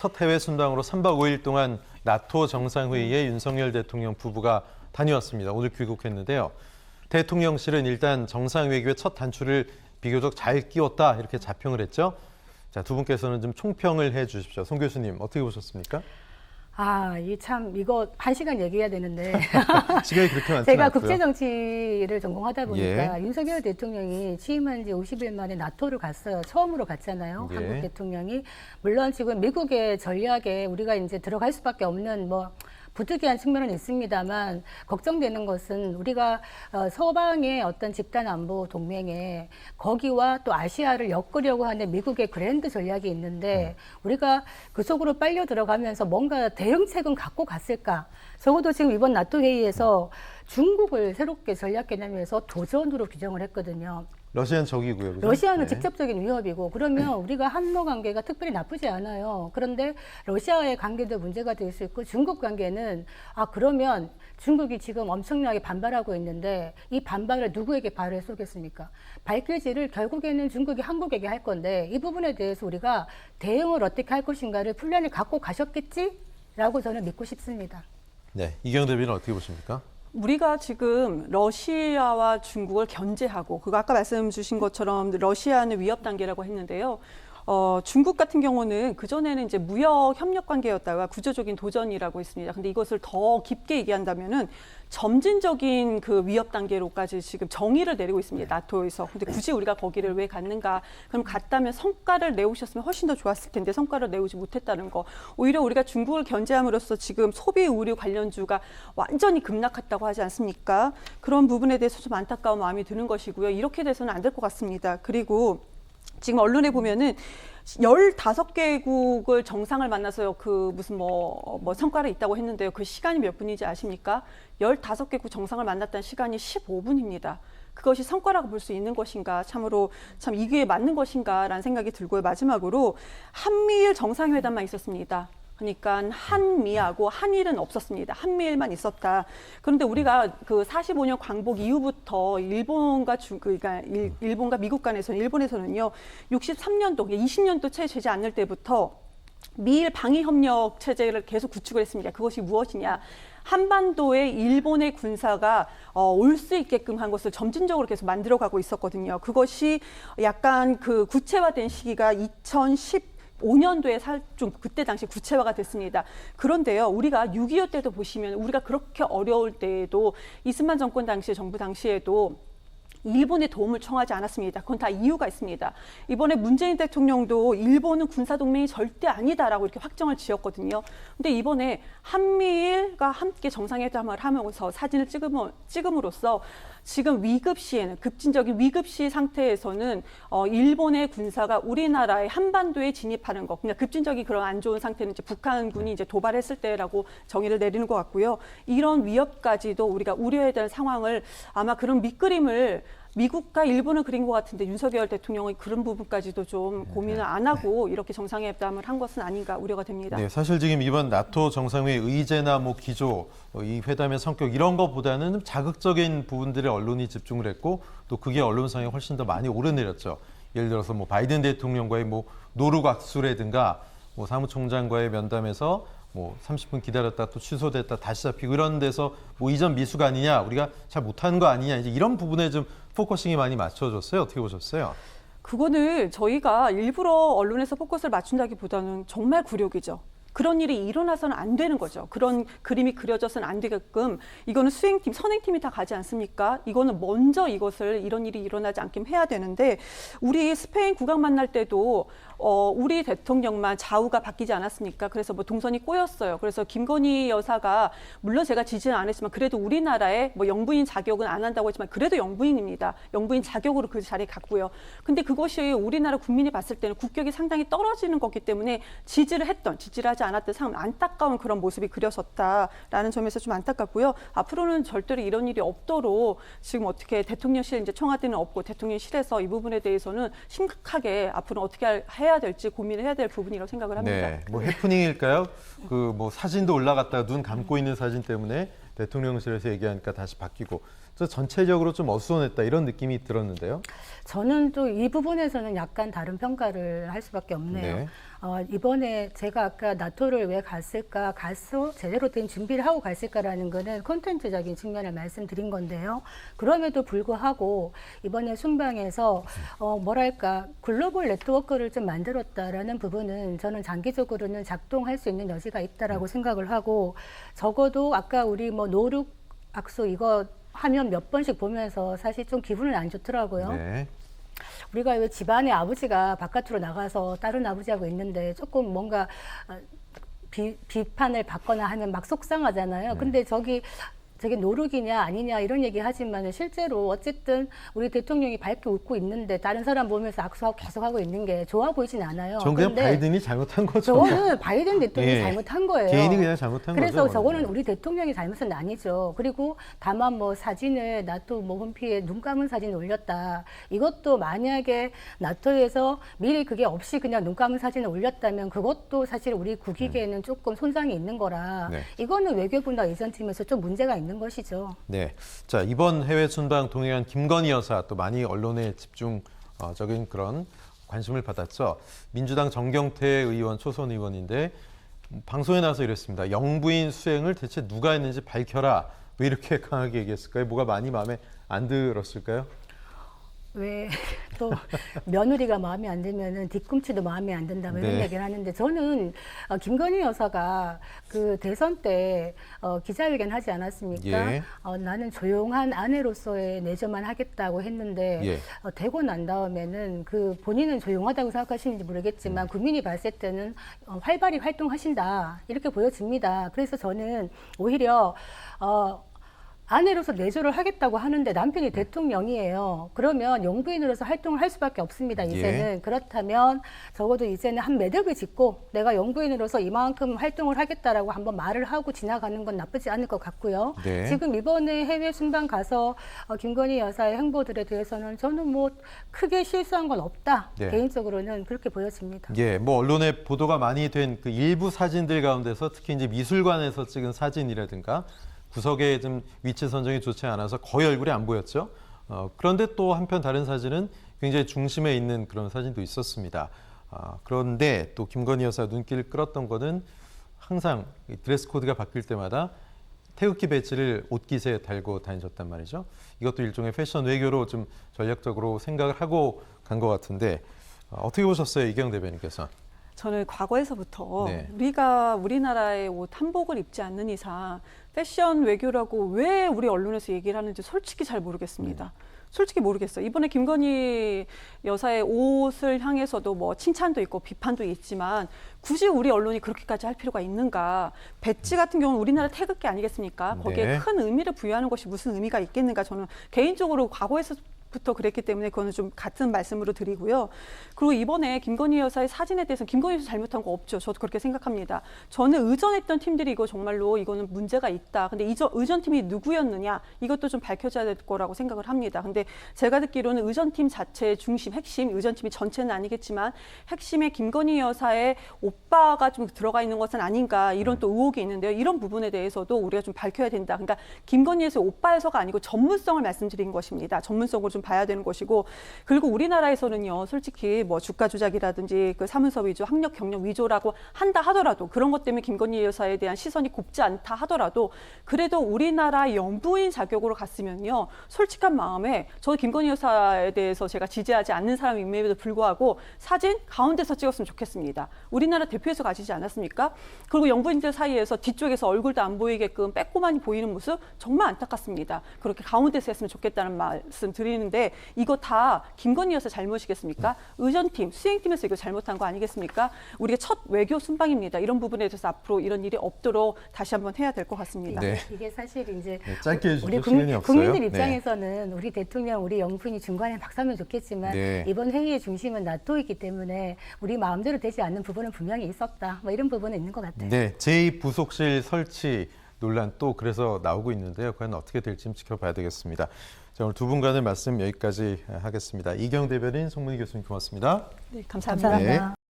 첫 해외 순방으로 3박 5일 동안 나토 정상회의에 윤석열 대통령 부부가 다녀왔습니다. 오늘 귀국했는데요. 대통령실은 일단 정상외교의 첫 단추를 비교적 잘 끼웠다 이렇게 자평을 했죠. 자, 두 분께서는 좀 총평을 해 주십시오. 송 교수님 어떻게 보셨습니까? 이거 1시간 얘기해야 되는데. 시간이 그렇게 많지 제가 않고요. 국제정치를 전공하다 보니까 예. 윤석열 대통령이 취임한 지 50일 만에 나토를 갔어요. 처음으로 갔잖아요. 예. 한국 대통령이. 물론 지금 미국의 전략에 우리가 이제 들어갈 수밖에 없는 부득이한 측면은 있습니다만 걱정되는 것은 우리가 서방의 어떤 집단 안보 동맹에 거기와 또 아시아를 엮으려고 하는 미국의 그랜드 전략이 있는데 우리가 그 속으로 빨려 들어가면서 뭔가 대응책은 갖고 갔을까? 적어도 지금 이번 나토 회의에서 중국을 새롭게 전략 개념에서 도전으로 규정을 했거든요. 러시아는 적이고요. 그죠? 러시아는 네. 직접적인 위협이고 그러면 우리가 한러 관계가 특별히 나쁘지 않아요. 그런데 러시아의 관계도 문제가 될 수 있고 중국 관계는 그러면 중국이 지금 엄청나게 반발하고 있는데 이 반발을 누구에게 발을 쏘겠습니까? 발길질을 결국에는 중국이 한국에게 할 건데 이 부분에 대해서 우리가 대응을 어떻게 할 것인가를 플랜을 갖고 가셨겠지라고 저는 믿고 싶습니다. 네, 이경 대변인 어떻게 보십니까? 우리가 지금 러시아와 중국을 견제하고 그거 아까 말씀 주신 것처럼 러시아는 위협 단계라고 했는데요. 중국 같은 경우는 그전에는 이제 무역 협력 관계였다가 구조적인 도전이라고 했습니다. 근데 이것을 더 깊게 얘기한다면은 점진적인 그 위협 단계로까지 지금 정의를 내리고 있습니다. 나토에서. 근데 굳이 우리가 거기를 왜 갔는가? 그럼 갔다면 성과를 내오셨으면 훨씬 더 좋았을 텐데 성과를 내오지 못했다는 거. 오히려 우리가 중국을 견제함으로써 지금 소비 의류 관련주가 완전히 급락했다고 하지 않습니까? 그런 부분에 대해서 좀 안타까운 마음이 드는 것이고요. 이렇게 돼서는 안 될 것 같습니다. 그리고 지금 언론에 보면은 15개국을 정상을 만나서 그 무슨 성과를 있다고 했는데요. 그 시간이 몇 분인지 아십니까? 15개국 정상을 만났다는 시간이 15분입니다. 그것이 성과라고 볼 수 있는 것인가? 참으로 참 이게 맞는 것인가라는 생각이 들고요. 마지막으로 한미일 정상회담만 있었습니다. 그러니까 한미하고 한일은 없었습니다. 한미일만 있었다. 그런데 우리가 그 45년 광복 이후부터 일본과 일본과 미국 간에서는 일본에서는요 63년도, 20년도 채 되지 않을 때부터 미일 방위 협력 체제를 계속 구축을 했습니다. 그것이 무엇이냐? 한반도에 일본의 군사가 올 수 있게끔 한 것을 점진적으로 계속 만들어가고 있었거든요. 그것이 약간 그 구체화된 시기가 2015년도에 좀 그때 당시 구체화가 됐습니다. 그런데요, 우리가 6.25 때도 보시면 우리가 그렇게 어려울 때에도 이승만 정권 당시에 정부 당시에도 일본의 도움을 청하지 않았습니다. 그건 다 이유가 있습니다. 이번에 문재인 대통령도 일본은 군사동맹이 절대 아니다라고 이렇게 확정을 지었거든요. 근데 이번에 한미일과 함께 정상회담을 하면서 사진을 찍음으로써 지금 위급시에는 급진적인 위급시 상태에서는 일본의 군사가 우리나라의 한반도에 진입하는 것, 그냥 급진적인 그런 안 좋은 상태는 이제 북한군이 이제 도발했을 때라고 정의를 내리는 것 같고요. 이런 위협까지도 우리가 우려해야 될 상황을 아마 그런 밑그림을 미국과 일본은 그린 것 같은데 윤석열 대통령이 그런 부분까지도 좀 고민을 안 하고 이렇게 정상회담을 한 것은 아닌가 우려가 됩니다. 네, 사실 지금 이번 나토 정상회의 의제나 기조, 이 회담의 성격 이런 것보다는 자극적인 부분들에 언론이 집중을 했고 또 그게 언론상에 훨씬 더 많이 오르내렸죠. 예를 들어서 바이든 대통령과의 노루각수라든가 사무총장과의 면담에서 30분 기다렸다 또 취소됐다 다시 잡히고 이런 데서 이전 미수가 아니냐, 우리가 잘 못하는 거 아니냐, 이제 이런 부분에 좀 포커싱이 많이 맞춰졌어요. 어떻게 보셨어요? 그거는 저희가 일부러 언론에서 포커스를 맞춘다기보다는 정말 굴욕이죠. 그런 일이 일어나서는 안 되는 거죠. 그런 그림이 그려져서는 안 되게끔 이거는 수행팀, 선행팀이 다 가지 않습니까? 이거는 먼저 이런 일이 일어나지 않게 해야 되는데 우리 스페인 국왕 만날 때도 우리 대통령만 좌우가 바뀌지 않았습니까? 그래서 동선이 꼬였어요. 그래서 김건희 여사가 물론 제가 지지는 안 했지만 그래도 우리나라에 영부인 자격은 안 한다고 했지만 그래도 영부인입니다. 영부인 자격으로 그 자리에 갔고요. 근데 그것이 우리나라 국민이 봤을 때는 국격이 상당히 떨어지는 거기 때문에 지지를 하지 않았던 상 안타까운 그런 모습이 그려졌다라는 점에서 좀 안타깝고요. 앞으로는 절대로 이런 일이 없도록 지금 어떻게 대통령실 이제 청와대는 없고 대통령실에서 이 부분에 대해서는 심각하게 앞으로 어떻게 해야 될지 고민을 해야 될 부분이라고 생각을 합니다. 네, 해프닝일까요? 사진도 올라갔다가 눈 감고 있는 사진 때문에 대통령실에서 얘기하니까 다시 바뀌고 그래서 전체적으로 좀 어수선했다 이런 느낌이 들었는데요. 저는 또 이 부분에서는 약간 다른 평가를 할 수밖에 없네요. 네. 이번에 제가 아까 나토를 왜 갔을까, 가서 제대로 된 준비를 하고 갔을까라는 거는 콘텐츠적인 측면을 말씀드린 건데요. 그럼에도 불구하고 이번에 순방에서 뭐랄까 글로벌 네트워크를 좀 만들었다라는 부분은 저는 장기적으로는 작동할 수 있는 여지가 있다라고 생각을 하고, 적어도 아까 우리 뭐 노룩 악수 이거 하면 몇 번씩 보면서 사실 좀 기분은 안 좋더라고요. 네. 우리가 왜 집안에 아버지가 바깥으로 나가서 다른 아버지하고 있는데 조금 뭔가 비판을 받거나 하면 막 속상하잖아요. 근데 저게 노룩이냐 아니냐 이런 얘기 하지만 실제로 어쨌든 우리 대통령이 밝게 웃고 있는데 다른 사람 보면서 악수하고 계속 하고 있는 게 좋아 보이진 않아요. 전 그냥 근데 바이든이 잘못한 거죠. 저는 바이든 대통령이 예. 잘못한 거예요. 개인이 그냥 잘못한 그래서 거죠. 저거는 우리 대통령의 잘못은 아니죠. 그리고 다만 뭐 사진을 나토 뭐 홈피에 눈 감은 사진을 올렸다. 이것도 만약에 나토에서 미리 그게 없이 그냥 눈 감은 사진을 올렸다면 그것도 사실 우리 국익에는 조금 손상이 있는 거라 네. 이거는 외교부나 의전팀에서 좀 문제가 있는 것이죠. 네. 자, 이번 해외 순방 동행한 김건희 여사 또 많이 언론에 집중적인 그런 관심을 받았죠. 민주당 정경태 의원, 초선 의원인데 방송에 나와서 이랬습니다. 영부인 수행을 대체 누가 했는지 밝혀라. 왜 이렇게 강하게 얘기했을까요? 뭐가 많이 마음에 안 들었을까요? 왜 또 며느리가 마음에 안 들면은 뒤꿈치도 마음에 안 든다 뭐 이런 네. 얘기를 하는데 저는 김건희 여사가 그 대선 때 기자회견 하지 않았습니까? 예. 나는 조용한 아내로서의 내조만 하겠다고 했는데 예. 되고 난 다음에는 그 본인은 조용하다고 생각하시는지 모르겠지만 국민이 봤을 때는 활발히 활동하신다 이렇게 보여집니다. 그래서 저는 오히려 아내로서 내조를 하겠다고 하는데 남편이 대통령이에요. 그러면 영부인으로서 활동을 할 수밖에 없습니다. 이제는. 예. 그렇다면 적어도 이제는 한 매듭을 짓고 내가 영부인으로서 이만큼 활동을 하겠다라고 한번 말을 하고 지나가는 건 나쁘지 않을 것 같고요. 네. 지금 이번에 해외 순방 가서 김건희 여사의 행보들에 대해서는 저는 뭐 크게 실수한 건 없다. 네. 개인적으로는 그렇게 보여집니다. 예, 뭐 언론에 보도가 많이 된 그 일부 사진들 가운데서 특히 이제 미술관에서 찍은 사진이라든가 구석에 좀 위치 선정이 좋지 않아서 거의 얼굴이 안 보였죠. 그런데 또 한편 다른 사진은 굉장히 중심에 있는 그런 사진도 있었습니다. 그런데 또 김건희 여사 눈길을 끌었던 거는 항상 이 드레스 코드가 바뀔 때마다 태극기 배지를 옷깃에 달고 다니셨단 말이죠. 이것도 일종의 패션 외교로 좀 전략적으로 생각을 하고 간 것 같은데 어떻게 보셨어요, 이경 대변인께서? 저는 과거에서부터 네. 우리가 우리나라의 옷 한복을 입지 않는 이상 패션 외교라고 왜 우리 언론에서 얘기를 하는지 솔직히 잘 모르겠습니다. 솔직히 모르겠어요. 이번에 김건희 여사의 옷을 향해서도 뭐 칭찬도 있고 비판도 있지만 굳이 우리 언론이 그렇게까지 할 필요가 있는가. 배지 같은 경우는 우리나라 태극기 아니겠습니까? 거기에 네. 큰 의미를 부여하는 것이 무슨 의미가 있겠는가. 저는 개인적으로 과거에서부터 그랬기 때문에 그거는 좀 같은 말씀으로 드리고요. 그리고 이번에 김건희 여사의 사진에 대해서 김건희 여사 잘못한 거 없죠. 저도 그렇게 생각합니다. 저는 의전했던 팀들이 이거 정말로 이거는 문제가 있다. 근데 의전팀이 누구였느냐 이것도 좀 밝혀져야 될 거라고 생각을 합니다. 근데 제가 듣기로는 의전팀 자체의 중심, 핵심, 의전팀이 전체는 아니겠지만 핵심에 김건희 여사의 오빠가 좀 들어가 있는 것은 아닌가 이런 또 의혹이 있는데요. 이런 부분에 대해서도 우리가 좀 밝혀야 된다. 그러니까 김건희 여사의 오빠여서가 아니고 전문성을 말씀드린 것입니다. 전문성으로 좀 봐야 되는 것이고 그리고 우리나라에서는요. 솔직히 뭐 주가 조작이라든지 그 사문서 위조, 학력 경력 위조라고 한다 하더라도 그런 것 때문에 김건희 여사에 대한 시선이 곱지 않다 하더라도 그래도 우리나라 영부인 자격으로 갔으면요. 솔직한 마음에 저 김건희 여사에 대해서 제가 지지하지 않는 사람임에도 불구하고 사진 가운데서 찍었으면 좋겠습니다. 우리나라 대표에서 가시지 않았습니까? 그리고 영부인들 사이에서 뒤쪽에서 얼굴도 안 보이게끔 빼꼼하니 보이는 모습 정말 안타깝습니다. 그렇게 가운데서 했으면 좋겠다는 말씀 드리는데 이거 다 김건희 여사 잘못이겠습니까? 의전팀, 수행팀에서 이거 잘못한 거 아니겠습니까? 우리가 첫 외교 순방입니다. 이런 부분에 대해서 앞으로 이런 일이 없도록 다시 한번 해야 될 것 같습니다. 네. 이게 사실 이제 네, 짧게 해주시죠. 우리 시간이 없어요. 국민들 네. 입장에서는 우리 대통령, 우리 영부인이 중간에 막 서면 좋겠지만 네. 이번 회의의 중심은 나토이기 때문에 우리 마음대로 되지 않는 부분은 분명히 있었다. 뭐 이런 부분은 있는 것 같아요. 네, 제2부속실 설치 논란 또 그래서 나오고 있는데요. 과연 어떻게 될지 좀 지켜봐야 되겠습니다. 자, 오늘 두 분간의 말씀 여기까지 하겠습니다. 이경 대변인, 송문희 교수님 고맙습니다. 네, 감사합니다. 감사합니다. 네.